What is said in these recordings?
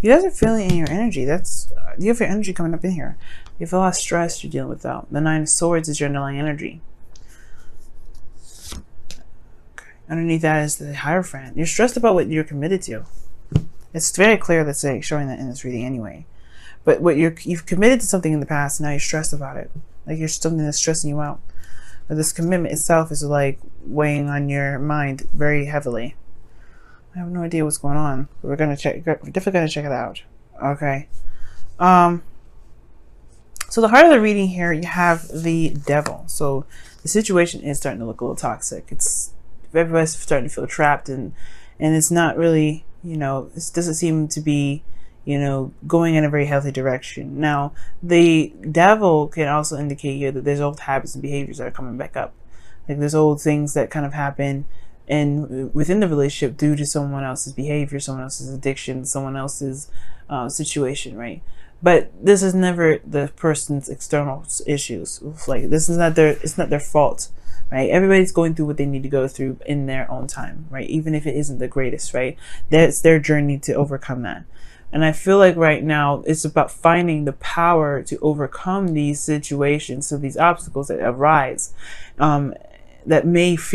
You guys are feeling in your energy. That's you have your energy coming up in here. You have a lot of stress you're dealing with though. The Nine of Swords is your underlying energy. Okay. Underneath that is the Hierophant. You're stressed about what you're committed to. It's very clear that's showing that in this reading anyway. But what you've committed to something in the past, and now you're stressed about it. Like you're something that's stressing you out. But this commitment itself is like weighing on your mind very heavily. I have no idea what's going on. But we're definitely gonna check it out. Okay. So the heart of the reading here, you have the Devil. So the situation is starting to look a little toxic. It's everybody's starting to feel trapped, and it's not really, you know, it doesn't seem to be, you know, going in a very healthy direction. Now, the Devil can also indicate here that there's old habits and behaviors that are coming back up. Like there's old things that kind of happen within the relationship due to someone else's behavior, someone else's addiction, someone else's situation, right? But this is never the person's external issues. Like this is it's not their fault, right? Everybody's going through what they need to go through in their own time, right? Even if it isn't the greatest, right? That's their journey to overcome that. And I feel like right now it's about finding the power to overcome these situations, so these obstacles that arise, that make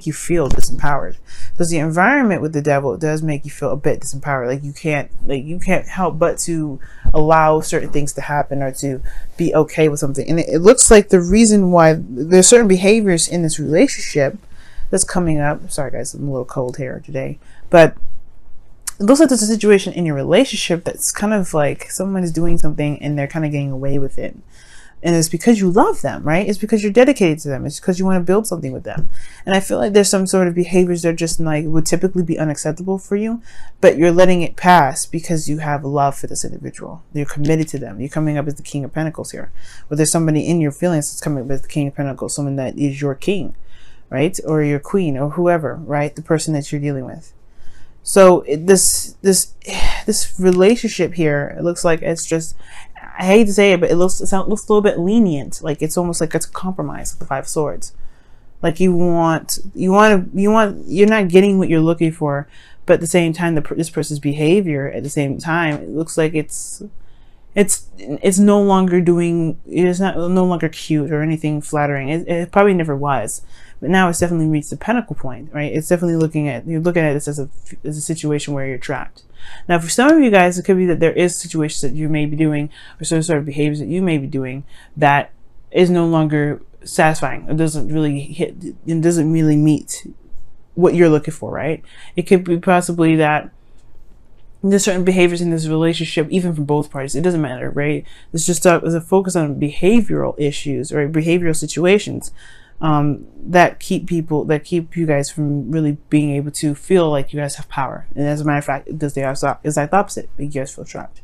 you feel disempowered. Because the environment with the Devil does make you feel a bit disempowered. Like you can't help but to allow certain things to happen or to be okay with something. And it looks like the reason why there's certain behaviors in this relationship that's coming up. Sorry guys, I'm a little cold here today, but it looks like there's a situation in your relationship that's kind of like someone is doing something and they're kind of getting away with it. And it's because you love them, right? It's because you're dedicated to them. It's because you want to build something with them. And I feel like there's some sort of behaviors that just like would typically be unacceptable for you, but you're letting it pass because you have love for this individual. You're committed to them. You're coming up as the King of Pentacles here. Or there's somebody in your feelings that's coming up as the King of Pentacles, someone that is your king, right? Or your queen or whoever, right? The person that you're dealing with. So this relationship here, it looks like it's just, I hate to say it, but it looks a little bit lenient. Like it's almost like it's a compromise with the Five of Swords. Like you're not getting what you're looking for, but at the same time, this person's behavior at the same time, it looks like it's no longer no longer cute or anything flattering. It probably never was. But now it's definitely reached the pinnacle point, right? It's definitely you're looking at this as a situation where you're trapped. Now, for some of you guys, it could be that there is situations that you may be doing or some sort of behaviors that you may be doing that is no longer satisfying. It doesn't really meet what you're looking for, right? It could be possibly that there's certain behaviors in this relationship, even from both parties. It doesn't matter, right? It's just a focus on behavioral issues or behavioral situations that keep you guys from really being able to feel like you guys have power. And as a matter of fact, it does the exact opposite. Make you guys feel trapped.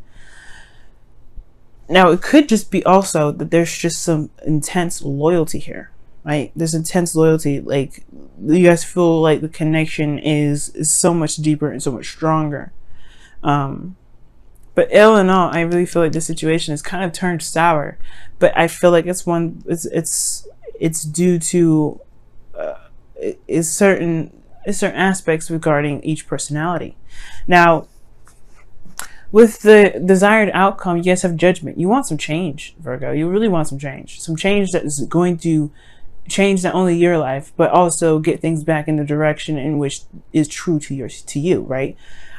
Now, it could just be also that there's just some intense loyalty here, right? There's intense loyalty. Like you guys feel like the connection is so much deeper and so much stronger. But all in all, I really feel like this situation is kind of turned sour. But I feel like it's due to certain aspects regarding each personality. Now, with the desired outcome, you guys have judgment. You want some change, Virgo. You really want some change. Some change that is going to change not only your life, but also get things back in the direction in which is true to you, right?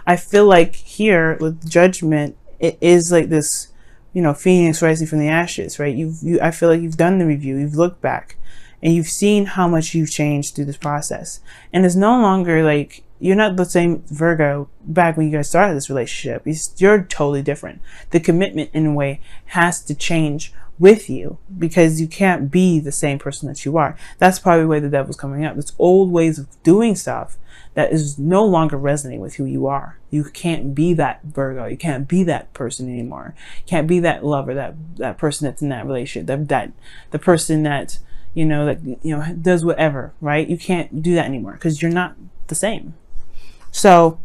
I feel like here with judgment, it is like this, you know, phoenix rising from the ashes, right? I feel like you've done the review, you've looked back, and you've seen how much you've changed through this process. And it's no longer like, you're not the same Virgo back when you guys started this relationship. You're totally different. The commitment in a way has to change with you because you can't be the same person that you are. That's probably where the Devil's coming up. It's old ways of doing stuff that is no longer resonating with who you are. You can't be that Virgo. You can't be that person anymore. You can't be that lover, that person that's in that relationship, that the person that does whatever, right? You can't do that anymore because you're not the same. So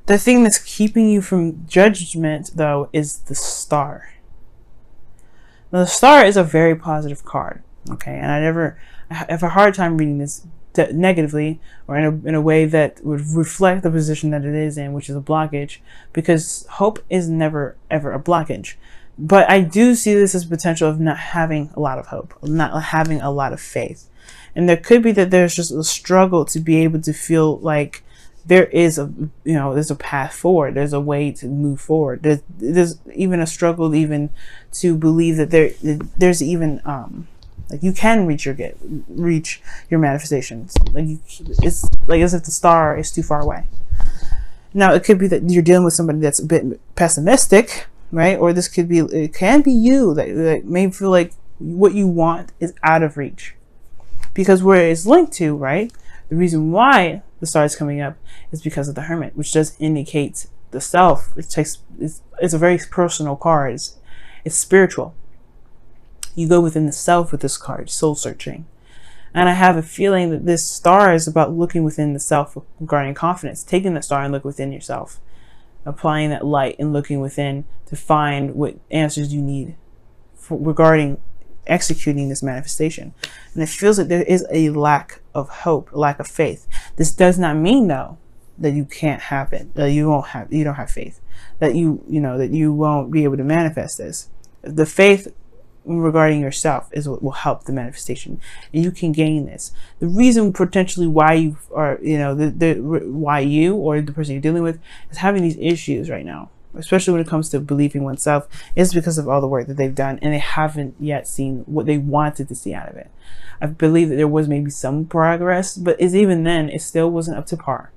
the thing that's keeping you from judgment, though, is the Star. Now, the Star is a very positive card, okay? And I have a hard time reading this negatively, or in a way that would reflect the position that it is in, which is a blockage, because hope is never ever a blockage. But I do see this as potential of not having a lot of hope, not having a lot of faith. And there could be that there's just a struggle to be able to feel like there is there's a path forward. There's a way to move forward. There's even a struggle even to believe that there's even, like you can reach your manifestations. It's like as if the star is too far away. Now it could be that you're dealing with somebody that's a bit pessimistic, right? Or it can be you that may feel like what you want is out of reach, because where it's linked to, right? The reason why the star is coming up is because of the Hermit, which does indicate the self. It's a very personal card. It's spiritual. You go within the self with this card, soul searching. And I have a feeling that this star is about looking within the self regarding confidence, taking the star and look within yourself, applying that light and looking within to find what answers you need regarding executing this manifestation. And it feels like there is a lack of hope, a lack of faith. This does not mean though that you can't have it, that you don't have faith, that that you won't be able to manifest this. The faith regarding yourself is what will help the manifestation, and you can gain this. The reason potentially why you are, why you or the person you're dealing with is having these issues right now, especially when it comes to believing oneself, is because of all the work that they've done and they haven't yet seen what they wanted to see out of it. I believe that there was maybe some progress, but even then it still wasn't up to par.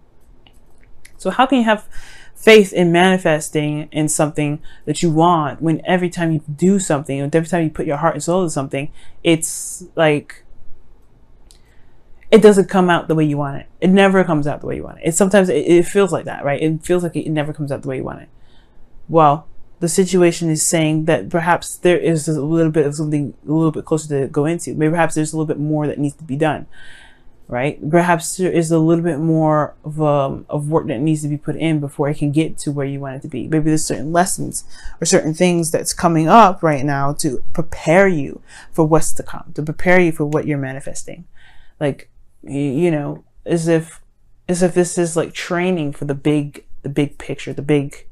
So how can you have faith in manifesting in something that you want when every time you do something, and every time you put your heart and soul into something, it's like it doesn't come out the way you want it? It never comes out the way you want it. Sometimes it feels like that, right? It feels like it never comes out the way you want it. Well, the situation is saying that perhaps there is a little bit of something a little bit closer to go into. Maybe perhaps there's a little bit more that needs to be done, right? Perhaps there is a little bit more of work that needs to be put in before it can get to where you want it to be. Maybe there's certain lessons or certain things that's coming up right now to prepare you for what's to come, to prepare you for what you're manifesting. Like, as if this is like training for the big picture, the big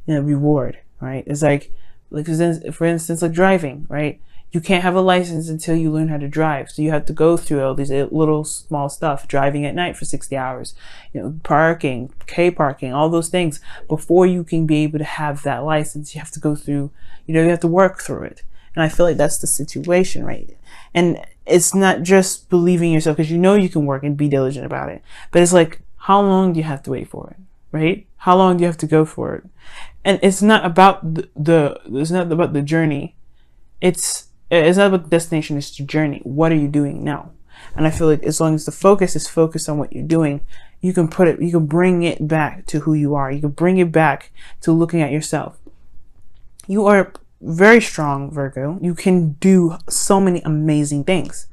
reward, right? It's like for instance, like driving, right? You can't have a license until you learn how to drive. So you have to go through all these little small stuff, driving at night for 60 hours, parking, K-parking, all those things before you can be able to have that license. You have to go through, you have to work through it. And I feel like that's the situation, right? And it's not just believing yourself, because you can work and be diligent about it. But it's like, how long do you have to wait for it, right? How long do you have to go for it? And it's not about it's not about the journey. It's not about the destination, it's the journey. What are you doing now? And I feel like as long as the focus is focused on what you're doing, you can bring it back to who you are. You can bring it back to looking at yourself. You are very strong, Virgo. You can do so many amazing things.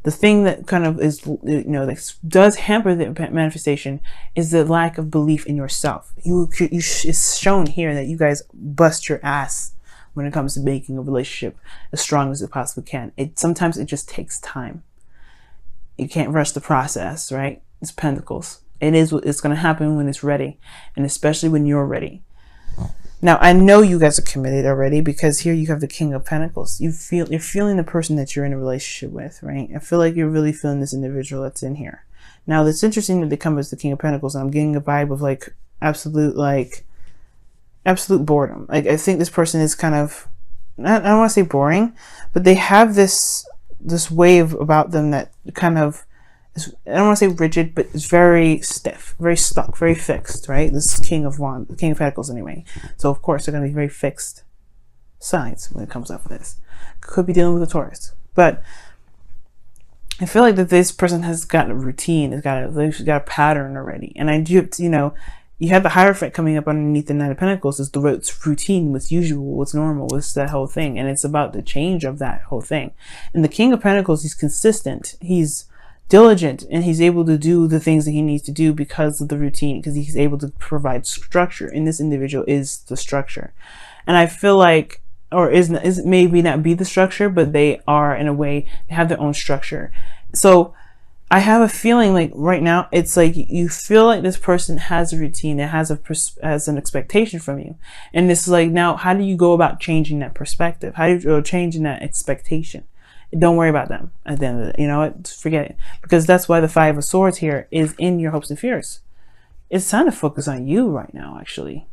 The thing that kind of is, that does hamper the manifestation is the lack of belief in yourself. It's shown here that you guys bust your ass when it comes to making a relationship as strong as it possibly can. Sometimes it just takes time. You can't rush the process, right? It's Pentacles. It's going to happen when it's ready, and especially when you're ready. Now, I know you guys are committed already, because here you have the King of Pentacles. You're feeling the person that you're in a relationship with, right? I feel like you're really feeling this individual that's in here. Now, it's interesting that they come as the King of Pentacles, and I'm getting a vibe of absolute boredom. Like, I think this person is kind of, I don't want to say boring, but they have this wave about them that kind of is, I don't want to say rigid, but it's very stiff, very stuck, very fixed, right? This is King of Pentacles anyway. So of course they're going to be very fixed sides when it comes up with this. Could be dealing with a Taurus, but I feel like that this person has got a routine, they've got a pattern already. And I do, you have the Hierophant coming up underneath the Knight of Pentacles. It's routine, what's usual, what's normal, what's that whole thing. And it's about the change of that whole thing. And the King of Pentacles, he's consistent, he's diligent, and he's able to do the things that he needs to do because of the routine, because he's able to provide structure. And this individual is the structure. And I feel like, or is maybe not be the structure, but they are, in a way, they have their own structure. So I have a feeling like right now, it's like you feel like this person has a routine, it has an expectation from you. And it's like, now, how do you go about changing that perspective? How do you go changing that expectation? Don't worry about them at the end of it. You know what? Forget it. Because that's why the Five of Swords here is in your hopes and fears. It's time to focus on you right now, actually.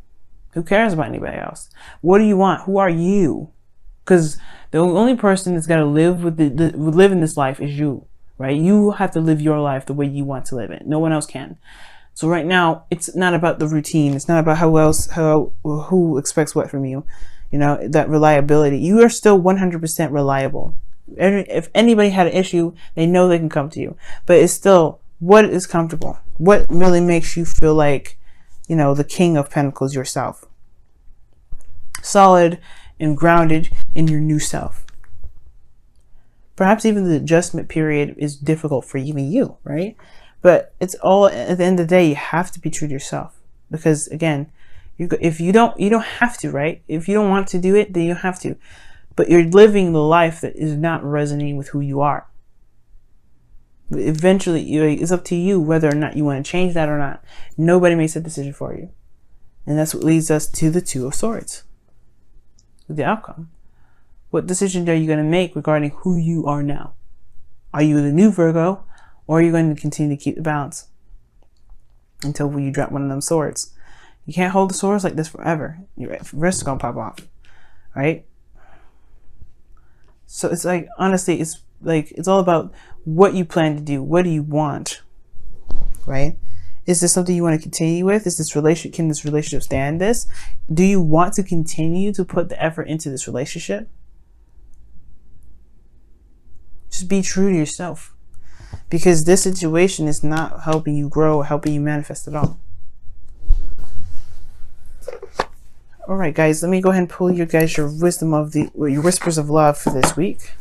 Who cares about anybody else? What do you want? Who are you? Because the only person that's got to live live in this life is you. Right? You have to live your life the way you want to live it. No one else can. So right now, it's not about the routine. It's not about who expects what from you. You know, that reliability. You are still 100% reliable. If anybody had an issue, they know they can come to you. But it's still, what is comfortable? What really makes you feel like, you know, the King of Pentacles yourself? Solid and grounded in your new self. Perhaps even the adjustment period is difficult for even you, right? But it's all, at the end of the day, you have to be true to yourself. Because again, if you don't have to, right? If you don't want to do it, then you don't have to. But you're living the life that is not resonating with who you are. But eventually, it's up to you whether or not you want to change that or not. Nobody makes that decision for you. And that's what leads us to the Two of Swords. The outcome. What decision are you going to make regarding who you are now? Are you the new Virgo, or are you going to continue to keep the balance until you drop one of them swords? You can't hold the swords like this forever. Your wrist is going to pop off, right? So it's like, honestly, it's like, it's all about what you plan to do. What do you want, right? Is this something you want to continue with? Is this relationship, can this relationship stand this? Do you want to continue to put the effort into this relationship? Just be true to yourself, because this situation is not helping you grow or helping you manifest at all. All right, guys, let me go ahead and pull your wisdom of your whispers of love for this week.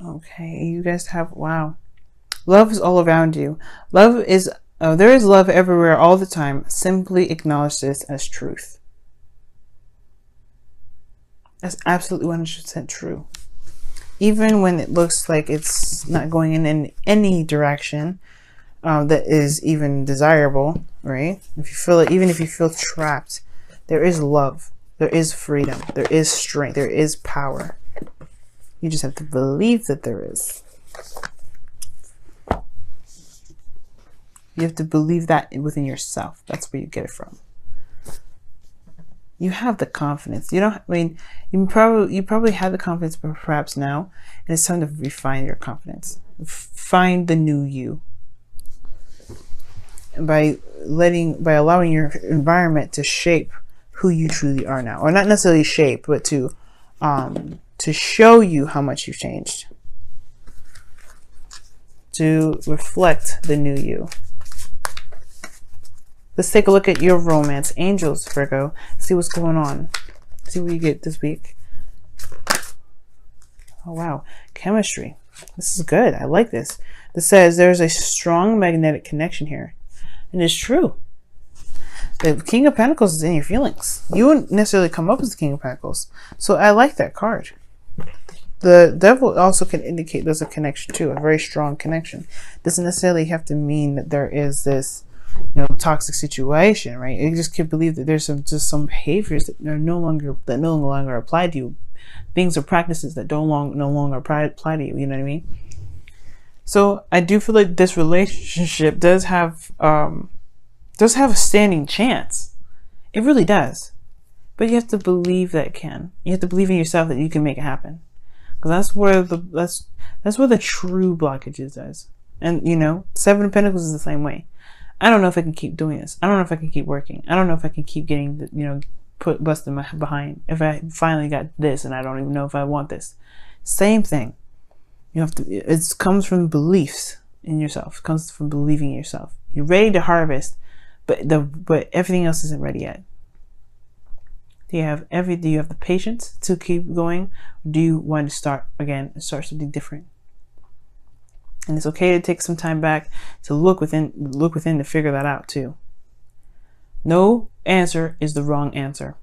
Okay, you guys have, wow. Love is all around you. Love is, there is love everywhere all the time. Simply acknowledge this as truth. That's absolutely 100% true. Even when it looks like it's not going in any direction that is even desirable, right? If you feel it, even if you feel trapped, there is love. There is freedom. There is strength. There is power. You just have to believe that there is. You have to believe that within yourself. That's where you get it from. You have the confidence. You don't, I mean, you probably have the confidence, but perhaps now, and it's time to refine your confidence. Find the new you. And by allowing your environment to shape who you truly are now. Or not necessarily shape, but to show you how much you've changed. To reflect the new you. Let's take a look at your romance. Angels, Virgo. See what's going on. See what you get this week. Oh, wow. Chemistry. This is good. I like this. This says there's a strong magnetic connection here. And it's true. The King of Pentacles is in your feelings. You wouldn't necessarily come up as the King of Pentacles. So I like that card. The Devil also can indicate there's a connection too, a very strong connection. Doesn't necessarily have to mean that there is this, toxic situation, right? You just can believe that there's some behaviors that are no longer apply to you, things or practices that no longer apply to you. You know what I mean? So I do feel like this relationship does have a standing chance. It really does. But you have to believe that it can. You have to believe in yourself that you can make it happen. Because that's where the true blockage is, guys. And Seven of Pentacles is the same way. I don't know if I can keep doing this. I don't know if I can keep working. I don't know if I can keep getting busting my behind. If I finally got this and I don't even know if I want this. Same thing. You have to. It comes from beliefs in yourself. It comes from believing in yourself. You're ready to harvest, but everything else isn't ready yet. Do you have the patience to keep going? Do you want to start something different? And it's okay to take some time back to look within to figure that out too. No answer is the wrong answer.